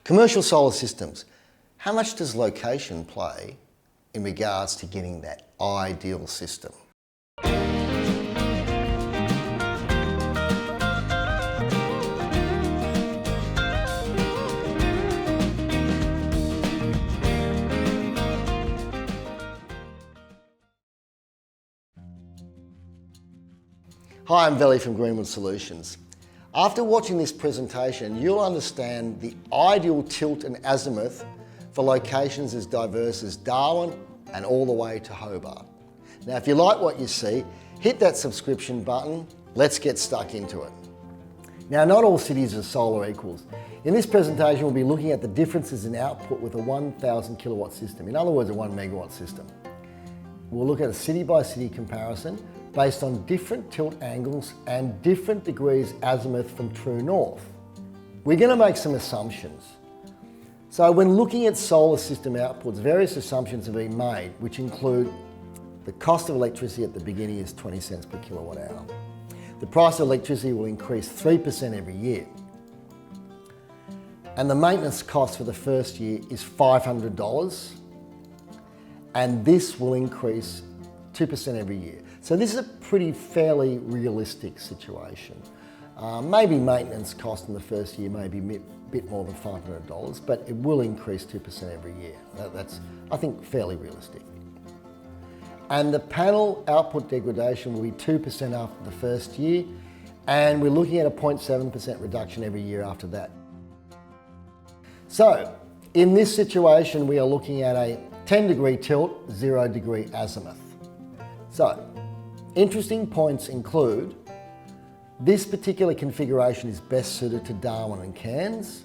Commercial solar systems. How much does location play in regards to getting that ideal system? Hi, I'm Veli from Greenwood Solutions. After watching this presentation, you'll understand the ideal tilt and azimuth for locations as diverse as Darwin and all the way to Hobart. Now, if you like what you see, hit that subscription button. Let's get stuck into it. Now, not all cities are solar equals. In this presentation, we'll be looking at the differences in output with a 1,000 kilowatt system. In other words, a 1 megawatt system. We'll look at a city by city comparison based on different tilt angles and different degrees azimuth from true north. We're going to make some assumptions. So when looking at solar system outputs, various assumptions have been made, which include the cost of electricity at the beginning is 20 cents per kilowatt hour. The price of electricity will increase 3% every year. And the maintenance cost for the first year is $500. And this will increase 2% every year. So this is a pretty fairly realistic situation. Maybe maintenance cost in the first year may be a bit more than $500, but it will increase 2% every year. That's, I think, fairly realistic. And the panel output degradation will be 2% after the first year, and we're looking at a 0.7% reduction every year after that. So, in this situation, we are looking at a 10-degree tilt, 0-degree azimuth. So, interesting points include this particular configuration is best suited to Darwin and Cairns.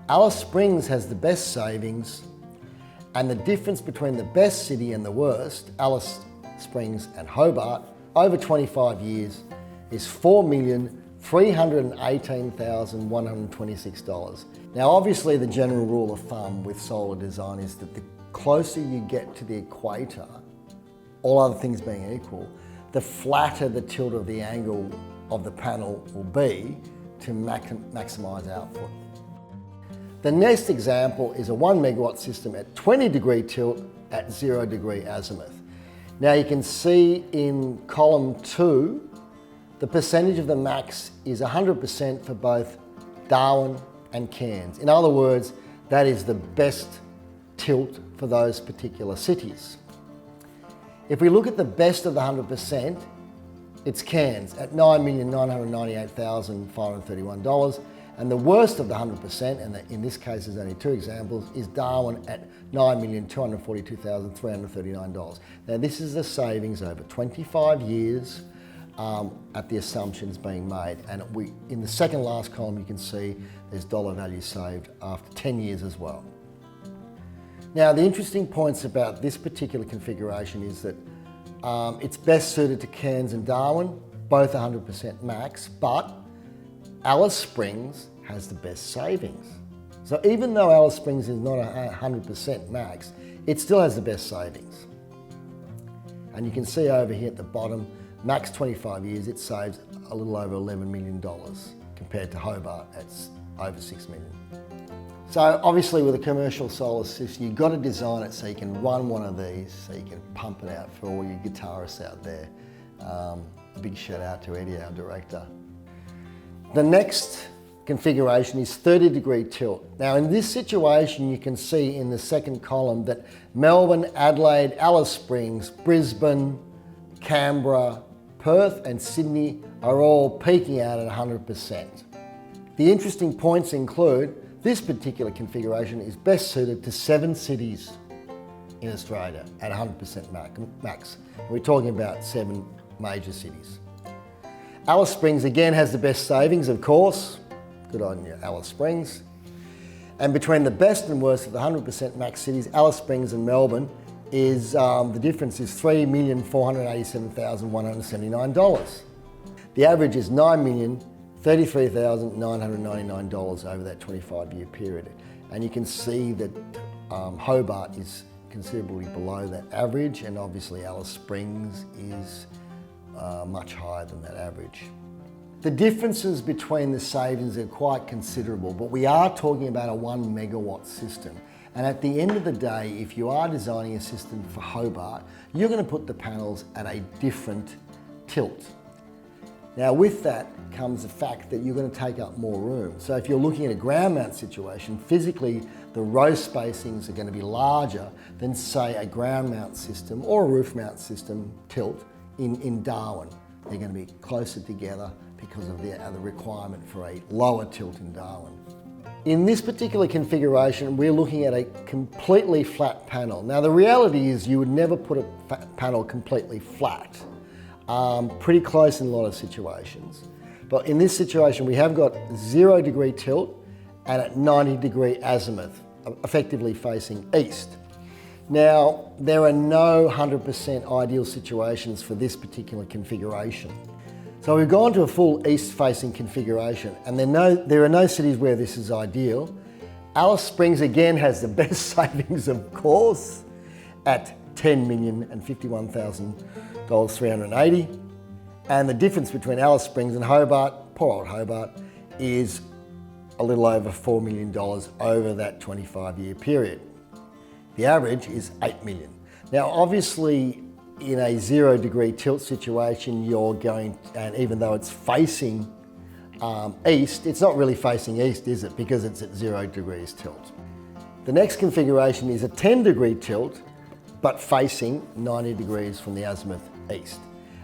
Alice Springs has the best savings, and the difference between the best city and the worst, Alice Springs and Hobart, over 25 years is $4,318,126. Now obviously the general rule of thumb with solar design is that the closer you get to the equator, all other things being equal, the flatter the tilt of the angle of the panel will be to maximise output. The next example is a 1 megawatt system at 20-degree tilt at 0-degree azimuth. Now you can see in column 2, the percentage of the max is 100% for both Darwin and Cairns. In other words, that is the best tilt for those particular cities. If we look at the best of the 100%, it's Cairns at $9,998,531, and the worst of the 100%, and in this case there's only 2 examples, is Darwin at $9,242,339. Now this is the savings over 25 years at the assumptions being made, and in the second last column you can see there's dollar value saved after 10 years as well. Now, the interesting points about this particular configuration is that it's best suited to Cairns and Darwin, both 100% max, but Alice Springs has the best savings. So even though Alice Springs is not 100% max, it still has the best savings. And you can see over here at the bottom, max 25 years, it saves a little over $11 million compared to Hobart at over $6 million. So obviously with a commercial solar system, you've got to design it so you can run one of these, so you can pump it out for all your guitarists out there. A big shout out to Eddie, our director. The next configuration is 30-degree tilt. Now in this situation, you can see in the second column that Melbourne, Adelaide, Alice Springs, Brisbane, Canberra, Perth and Sydney are all peaking out at 100%. The interesting points include this particular configuration is best suited to 7 cities in Australia at 100% max. We're talking about 7 major cities. Alice Springs again has the best savings, of course. Good on you, Alice Springs. And between the best and worst of the 100% max cities, Alice Springs and Melbourne, is the difference is $3,487,179. The average is $9,033,999 over that 25-year period. And you can see that Hobart is considerably below that average, and obviously Alice Springs is much higher than that average. The differences between the savings are quite considerable, but we are talking about a 1 megawatt system. And at the end of the day, if you are designing a system for Hobart, you're going to put the panels at a different tilt. Now with that comes the fact that you're going to take up more room. So if you're looking at a ground mount situation, physically the row spacings are going to be larger than say a ground mount system or a roof mount system tilt in Darwin. They're going to be closer together because of the requirement for a lower tilt in Darwin. In this particular configuration, we're looking at a completely flat panel. Now the reality is you would never put a panel completely flat. Pretty close in a lot of situations. But in this situation, we have got 0 degree tilt and at 90 degree azimuth, effectively facing east. Now, there are no 100% ideal situations for this particular configuration. So we've gone to a full east-facing configuration, and there are no cities where this is ideal. Alice Springs again has the best savings, of course, at $10,051,380. And the difference between Alice Springs and Hobart, poor old Hobart, is a little over $4 million over that 25-year period. The average is $8 million. Now, obviously, in a 0 degree tilt situation, you're going, and even though it's facing east, it's not really facing east, is it? Because it's at 0 degrees tilt. The next configuration is a 10 degree tilt, but facing 90 degrees from the azimuth east.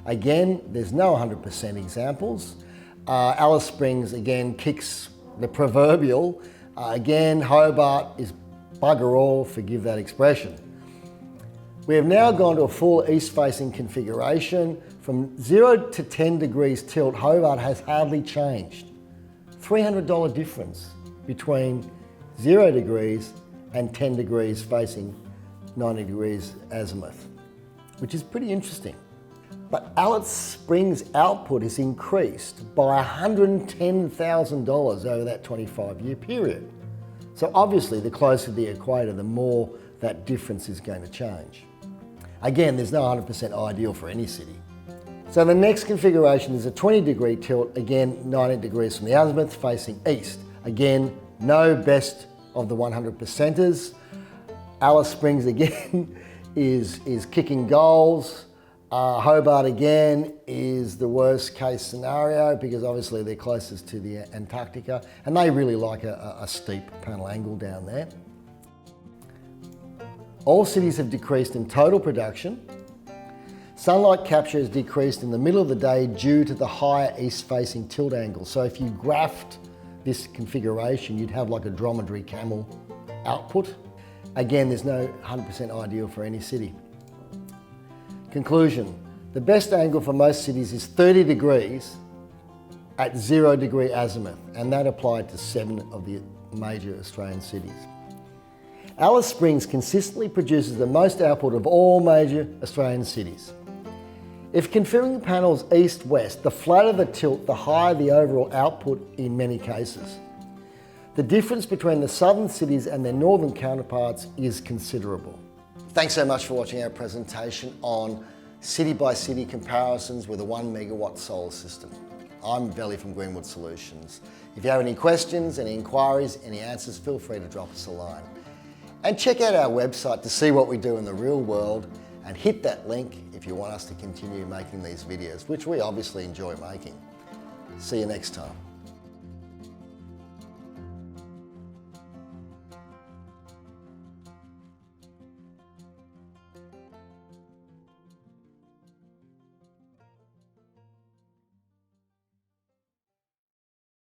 Again, there's no 100% examples. Alice Springs, again, kicks the proverbial. Again, Hobart is bugger all, forgive that expression. We have now gone to a full east-facing configuration. From 0 to 10 degrees tilt, Hobart has hardly changed. $300 difference between 0 degrees and 10 degrees facing 90 degrees azimuth, which is pretty interesting. But Alice Springs' output has increased by $110,000 over that 25-year period. So obviously, the closer to the equator, the more that difference is going to change. Again, there's no 100% ideal for any city. So the next configuration is a 20 degree tilt, again 90 degrees from the azimuth facing east. Again, no best of the 100%ers. Alice Springs again is kicking goals. Hobart again is the worst case scenario because obviously they're closest to the Antarctica and they really like a steep panel angle down there. All cities have decreased in total production. Sunlight capture has decreased in the middle of the day due to the higher east-facing tilt angle. So if you graphed this configuration, you'd have like a dromedary camel output. Again, there's no 100% ideal for any city. Conclusion, the best angle for most cities is 30 degrees at 0 degree azimuth, and that applied to 7 of the major Australian cities. Alice Springs consistently produces the most output of all major Australian cities. If configuring panels east-west, the flatter the tilt, the higher the overall output in many cases. The difference between the southern cities and their northern counterparts is considerable. Thanks so much for watching our presentation on city-by-city comparisons with a 1 megawatt solar system. I'm Veli from Greenwood Solutions. If you have any questions, any inquiries, any answers, feel free to drop us a line. And check out our website to see what we do in the real world and hit that link if you want us to continue making these videos, which we obviously enjoy making. See you next time.